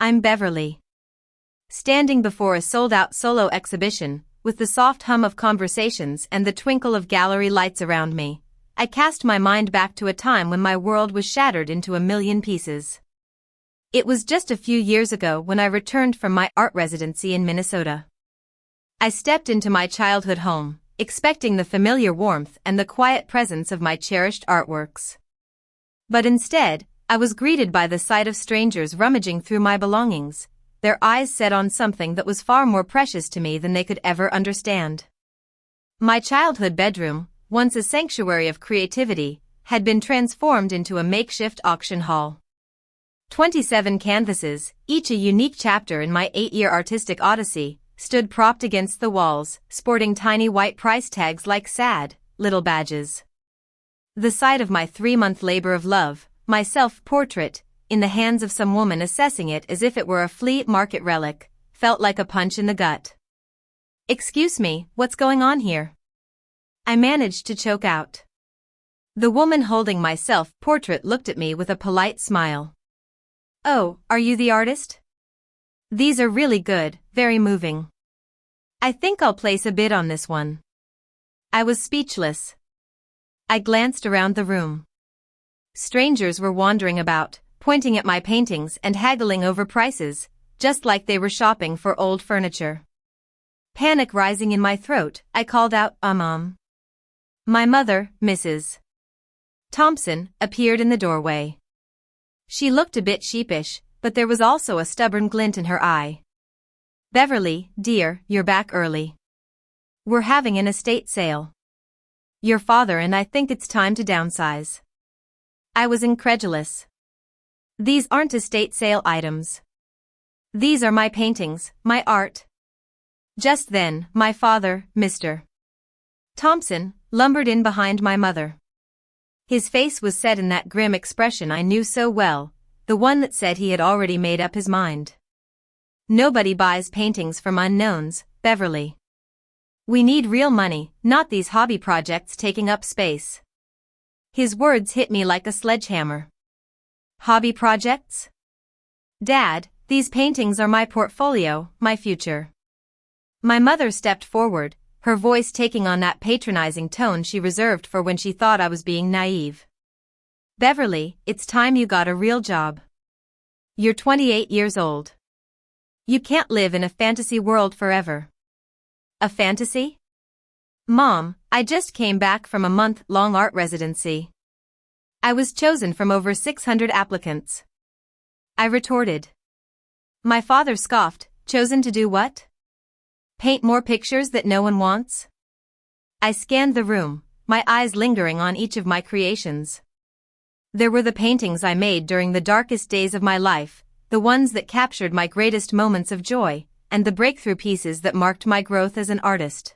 I'm Beverly. Standing before a sold-out solo exhibition, with the soft hum of conversations and the twinkle of gallery lights around me, I cast my mind back to a time when my world was shattered into a million pieces. It was just a few years ago when I returned from my art residency in Minnesota. I stepped into my childhood home, expecting the familiar warmth and the quiet presence of my cherished artworks. But instead, I was greeted by the sight of strangers rummaging through my belongings, their eyes set on something that was far more precious to me than they could ever understand. My childhood bedroom, once a sanctuary of creativity, had been transformed into a makeshift auction hall. 27 canvases, each a unique chapter in my 8-year artistic odyssey, stood propped against the walls, sporting tiny white price tags like sad, little badges. The sight of my 3-month labor of love, my self-portrait, in the hands of some woman assessing it as if it were a flea market relic, felt like a punch in the gut. "Excuse me, what's going on here?" I managed to choke out. The woman holding my self-portrait looked at me with a polite smile. "Oh, are you the artist? These are really good, very moving. I think I'll place a bid on this one." I was speechless. I glanced around the room. Strangers were wandering about, pointing at my paintings and haggling over prices, just like they were shopping for old furniture. Panic rising in my throat, I called out, Mom." My mother, Mrs. Thompson, appeared in the doorway. She looked a bit sheepish, but there was also a stubborn glint in her eye. "Beverly, dear, you're back early. We're having an estate sale. Your father and I think it's time to downsize." I was incredulous. "These aren't estate sale items. These are my paintings, my art." Just then, my father, Mr. Thompson, lumbered in behind my mother. His face was set in that grim expression I knew so well, the one that said he had already made up his mind. "Nobody buys paintings from unknowns, Beverly. We need real money, not these hobby projects taking up space." His words hit me like a sledgehammer. Hobby projects? Dad, these paintings are my portfolio, my future. My mother stepped forward, her voice taking on that patronizing tone she reserved for when she thought I was being naive. "Beverly, it's time you got a real job. You're 28 years old. You can't live in a fantasy world forever." "A fantasy? Mom, I just came back from a month-long art residency. I was chosen from over 600 applicants." I retorted. My father scoffed, "Chosen to do what? Paint more pictures that no one wants?" I scanned the room, my eyes lingering on each of my creations. There were the paintings I made during the darkest days of my life, the ones that captured my greatest moments of joy, and the breakthrough pieces that marked my growth as an artist.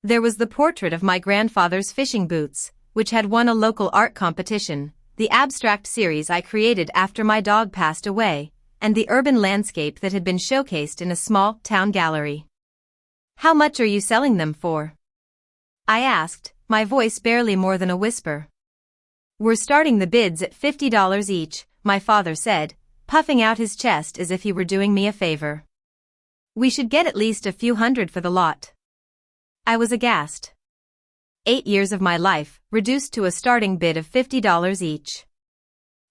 There was the portrait of my grandfather's fishing boots, which had won a local art competition, the abstract series I created after my dog passed away, and the urban landscape that had been showcased in a small town gallery. "How much are you selling them for?" I asked, my voice barely more than a whisper. "We're starting the bids at $50 each," my father said, puffing out his chest as if he were doing me a favor. "We should get at least a few hundred for the lot." I was aghast. 8 years of my life, reduced to a starting bid of $50 each.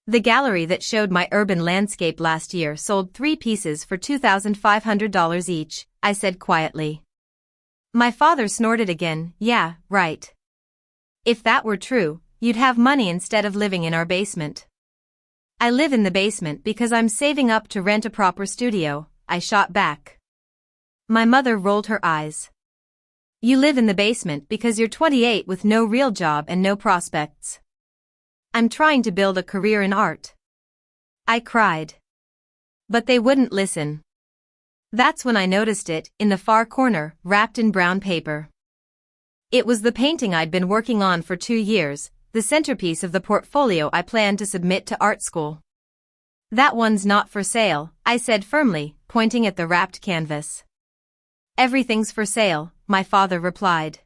The gallery that showed my urban landscape last year sold 3 pieces for $2,500 each, I said quietly. My father snorted again, "Yeah, right. If that were true, you'd have money instead of living in our basement." "I live in the basement because I'm saving up to rent a proper studio," I shot back. My mother rolled her eyes. "You live in the basement because you're 28 with no real job and no prospects." "I'm trying to build a career in art," I cried. But they wouldn't listen. That's when I noticed it, in the far corner, wrapped in brown paper. It was the painting I'd been working on for 2 years, the centerpiece of the portfolio I planned to submit to art school. "That one's not for sale," I said firmly, pointing at the wrapped canvas. "Everything's for sale," my father replied.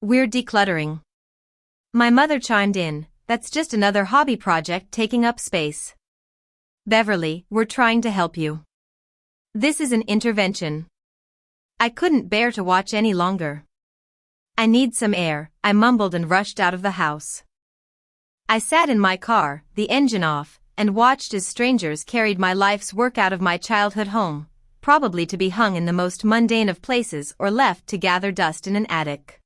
"We're decluttering." My mother chimed in, "That's just another hobby project taking up space." Beverly, we're trying to help you. This is an intervention. I couldn't bear to watch any longer. I need some air, I mumbled and rushed out of the house. I sat in my car, the engine off, and watched as strangers carried my life's work out of my childhood home, probably to be hung in the most mundane of places or left to gather dust in an attic.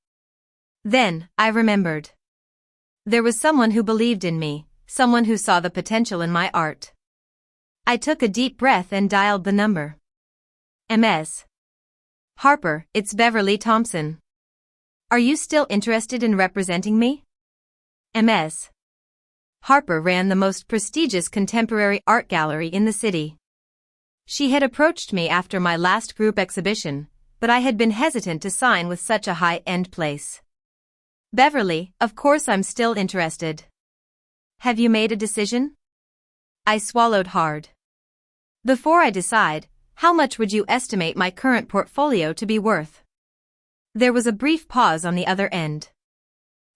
Then, I remembered. There was someone who believed in me, someone who saw the potential in my art. I took a deep breath and dialed the number. Ms. Harper, it's Beverly Thompson. Are you still interested in representing me? Ms. Harper ran the most prestigious contemporary art gallery in the city. She had approached me after my last group exhibition, but I had been hesitant to sign with such a high-end place. Beverly, of course I'm still interested. Have you made a decision? I swallowed hard. Before I decide, how much would you estimate my current portfolio to be worth? There was a brief pause on the other end.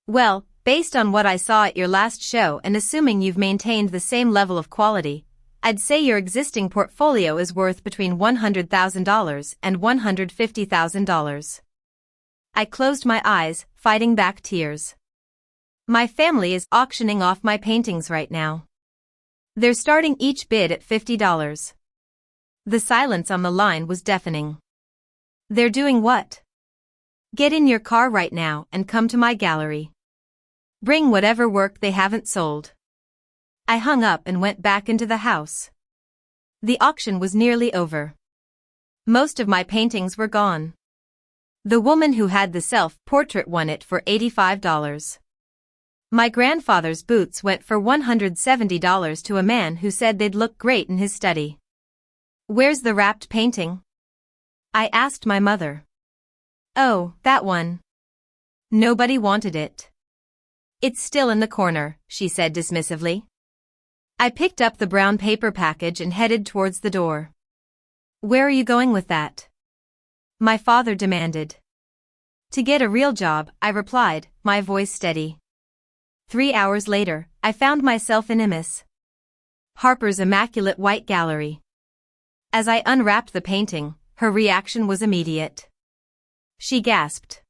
Well, based on what I saw at your last show and assuming you've maintained the same level of quality, I'd say your existing portfolio is worth between $100,000 and $150,000. I closed my eyes, fighting back tears. My family is auctioning off my paintings right now. They're starting each bid at $50. The silence on the line was deafening. They're doing what? Get in your car right now and come to my gallery. Bring whatever work they haven't sold. I hung up and went back into the house. The auction was nearly over. Most of my paintings were gone. The woman who had the self-portrait won it for $85. My grandfather's boots went for $170 to a man who said they'd look great in his study. Where's the wrapped painting? I asked my mother. Oh, that one. Nobody wanted it. It's still in the corner, she said dismissively. I picked up the brown paper package and headed towards the door. Where are you going with that? My father demanded. To get a real job, I replied, my voice steady. 3 hours later, I found myself in Ms. Harper's immaculate white gallery. As I unwrapped the painting, her reaction was immediate. She gasped.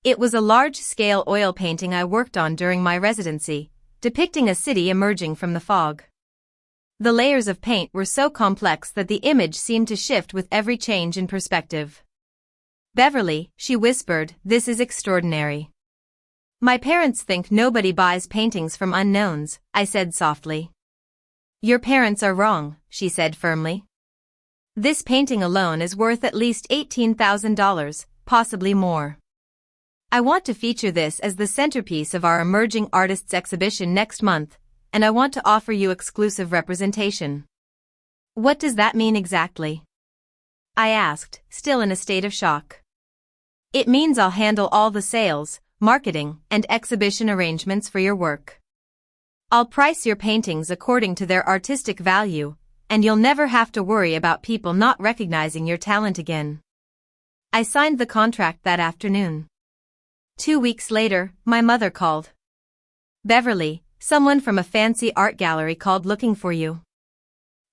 It was a large-scale oil painting I worked on during my residency, depicting a city emerging from the fog. The layers of paint were so complex that the image seemed to shift with every change in perspective. Beverly, she whispered, this is extraordinary. My parents think nobody buys paintings from unknowns, I said softly. Your parents are wrong, she said firmly. This painting alone is worth at least $18,000, possibly more. I want to feature this as the centerpiece of our Emerging Artists exhibition next month, and I want to offer you exclusive representation. What does that mean exactly? I asked, still in a state of shock. It means I'll handle all the sales, marketing, and exhibition arrangements for your work. I'll price your paintings according to their artistic value, and you'll never have to worry about people not recognizing your talent again. I signed the contract that afternoon. 2 weeks later, my mother called. Beverly, someone from a fancy art gallery called looking for you.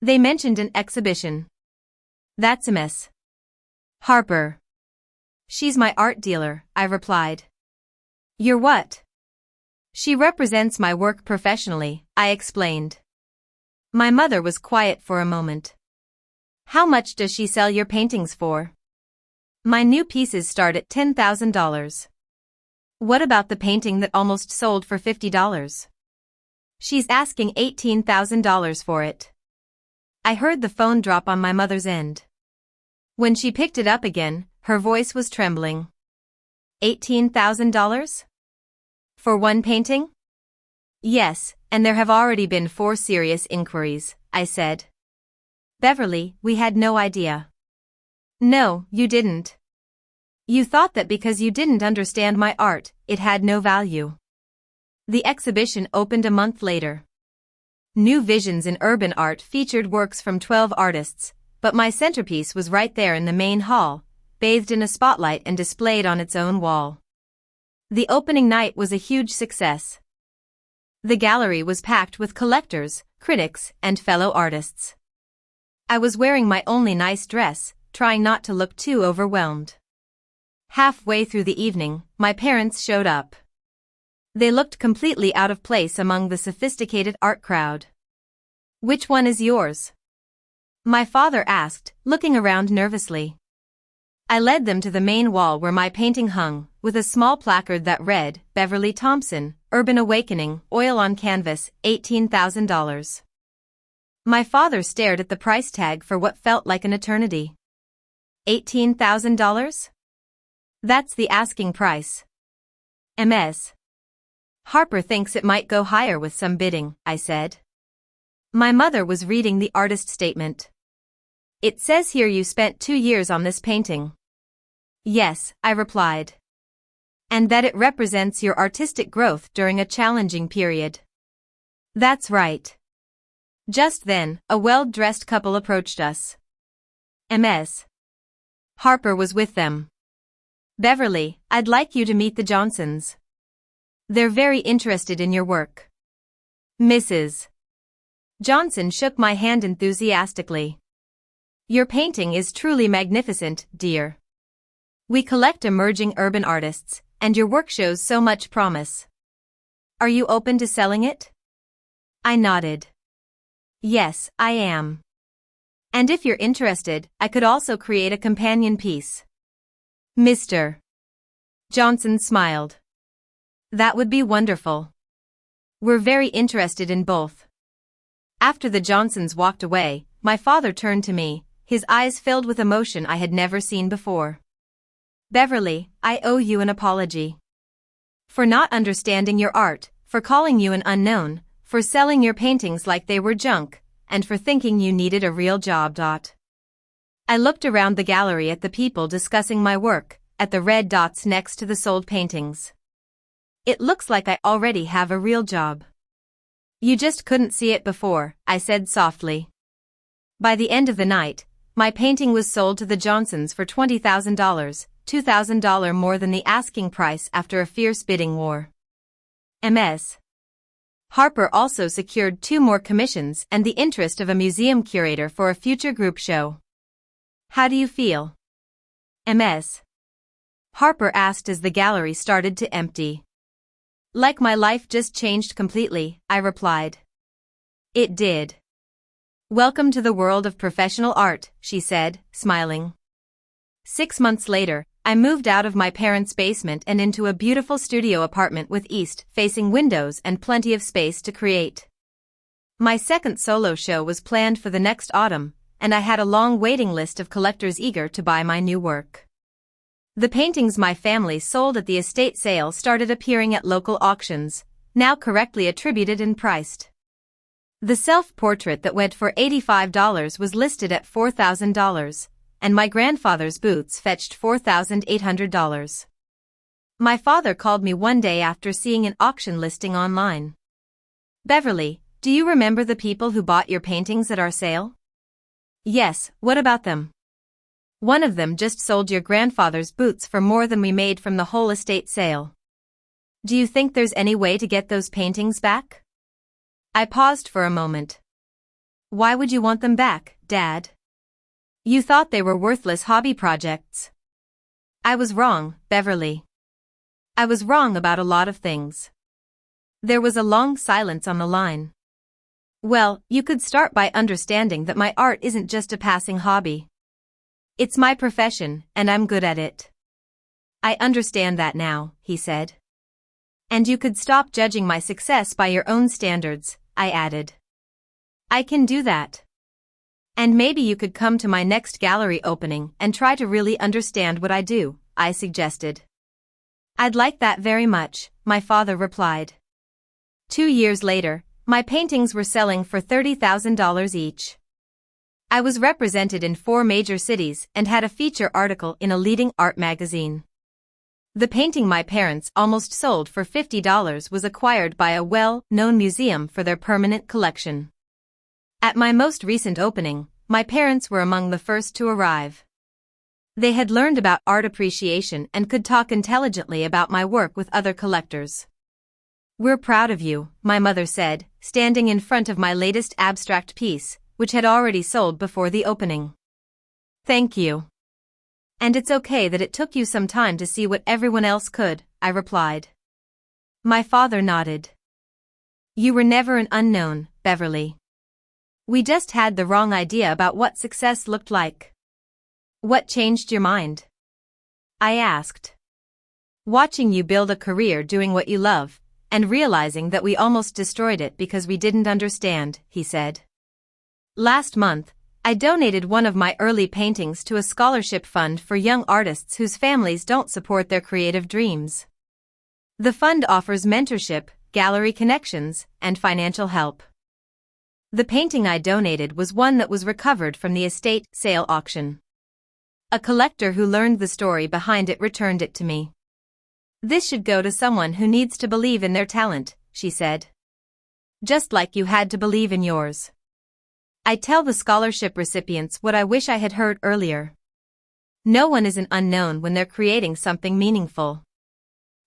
They mentioned an exhibition. That's Ms. Harper. She's my art dealer, I replied. You're what? She represents my work professionally, I explained. My mother was quiet for a moment. How much does she sell your paintings for? My new pieces start at $10,000. What about the painting that almost sold for $50? She's asking $18,000 for it. I heard the phone drop on my mother's end. When she picked it up again, her voice was trembling. $18,000? For one painting? Yes, and there have already been 4 serious inquiries, I said. Beverly, we had no idea. No, you didn't. You thought that because you didn't understand my art, it had no value. The exhibition opened a month later. New Visions in Urban Art featured works from 12 artists, but my centerpiece was right there in the main hall, bathed in a spotlight and displayed on its own wall. The opening night was a huge success. The gallery was packed with collectors, critics, and fellow artists. I was wearing my only nice dress, trying not to look too overwhelmed. Halfway through the evening, my parents showed up. They looked completely out of place among the sophisticated art crowd. "Which one is yours?" my father asked, looking around nervously. I led them to the main wall where my painting hung, with a small placard that read, "Beverly Thompson, Urban Awakening, oil on canvas, $18,000. My father stared at the price tag for what felt like an eternity. $18,000? That's the asking price. Ms. Harper thinks it might go higher with some bidding, I said. My mother was reading the artist statement. "It says here you spent 2 years on this painting." "Yes," I replied. "And that it represents your artistic growth during a challenging period." "That's right." Just then, a well-dressed couple approached us. Ms. Harper was with them. "Beverly, I'd like you to meet the Johnsons. They're very interested in your work." Mrs. Johnson shook my hand enthusiastically. "Your painting is truly magnificent, dear. We collect emerging urban artists, and your work shows so much promise. Are you open to selling it?" I nodded. "Yes, I am. And if you're interested, I could also create a companion piece." Mr. Johnson smiled. "That would be wonderful. We're very interested in both." After the Johnsons walked away, my father turned to me, his eyes filled with emotion I had never seen before. "Beverly, I owe you an apology. For not understanding your art, for calling you an unknown, for selling your paintings like they were junk, and for thinking you needed a real job. I looked around the gallery at the people discussing my work, at the red dots next to the sold paintings. "It looks like I already have a real job." "You just couldn't see it before," I said softly. By the end of the night, my painting was sold to the Johnsons for $20,000, $2,000 more than the asking price after a fierce bidding war. Ms. Harper also secured 2 more commissions and the interest of a museum curator for a future group show. "How do you feel?" Ms. Harper asked as the gallery started to empty. "Like my life just changed completely," I replied. "It did. Welcome to the world of professional art," she said, smiling. 6 months later, I moved out of my parents' basement and into a beautiful studio apartment with east-facing windows and plenty of space to create. My second solo show was planned for the next autumn, and I had a long waiting list of collectors eager to buy my new work. The paintings my family sold at the estate sale started appearing at local auctions, now correctly attributed and priced. The self-portrait that went for $85 was listed at $4,000, and my grandfather's boots fetched $4,800. My father called me one day after seeing an auction listing online. "Beverly, do you remember the people who bought your paintings at our sale?" "Yes, what about them?" "One of them just sold your grandfather's boots for more than we made from the whole estate sale. Do you think there's any way to get those paintings back?" I paused for a moment. "Why would you want them back, Dad? You thought they were worthless hobby projects." "I was wrong, Beverly. I was wrong about a lot of things." There was a long silence on the line. "Well, you could start by understanding that my art isn't just a passing hobby. It's my profession, and I'm good at it." "I understand that now," he said. "And you could stop judging my success by your own standards," I added. "I can do that. And maybe you could come to my next gallery opening and try to really understand what I do," I suggested. "I'd like that very much," my father replied. 2 years later, my paintings were selling for $30,000 each. I was represented in 4 major cities and had a feature article in a leading art magazine. The painting my parents almost sold for $50 was acquired by a well-known museum for their permanent collection. At my most recent opening, my parents were among the first to arrive. They had learned about art appreciation and could talk intelligently about my work with other collectors. We're proud of you, my mother said, standing in front of my latest abstract piece, which had already sold before the opening. Thank you. And it's okay that it took you some time to see what everyone else could, I replied. My father nodded. You were never an unknown, Beverly. We just had the wrong idea about what success looked like. What changed your mind? I asked. Watching you build a career doing what you love, and realizing that we almost destroyed it because we didn't understand, he said. Last month, I donated one of my early paintings to a scholarship fund for young artists whose families don't support their creative dreams. The fund offers mentorship, gallery connections, and financial help. The painting I donated was one that was recovered from the estate sale auction. A collector who learned the story behind it returned it to me. This should go to someone who needs to believe in their talent, she said. Just like you had to believe in yours. I tell the scholarship recipients what I wish I had heard earlier. No one is an unknown when they're creating something meaningful.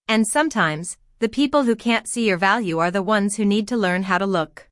And sometimes, the people who can't see your value are the ones who need to learn how to look.